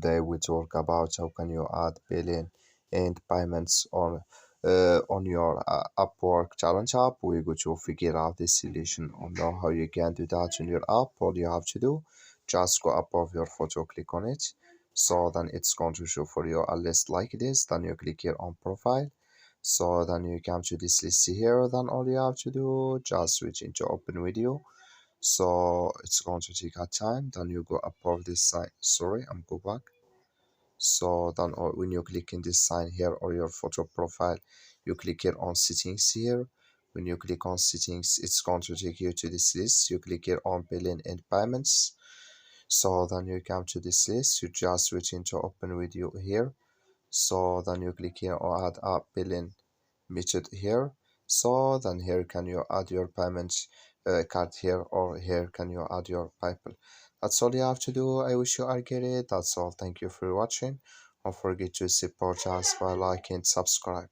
Today we talk about how can you add billing and payments on your Upwork challenge app. We're going to figure out the solution on how you can do that in your app. All you have to do, just go above your photo, click on it. So then it's going to show for you a list like this. Then you click here on profile. So then you come to this list here. Then all you have to do, just switch into open video. So it's going to take a time. Then you go above this sign. Sorry, I'm go back. So then when you click in this sign here or your photo profile, you click here on settings here. When you click on settings, it's going to take you to this list. You click here on billing and payments. So then you come to this list. You just switch into open video here. So then you click here on add a billing method here. So then here can you add your payment card here, or here can you add your PayPal. That's all you have to do. I wish you are get it. That's all. Thank you for watching. Don't forget to support us by liking and subscribe.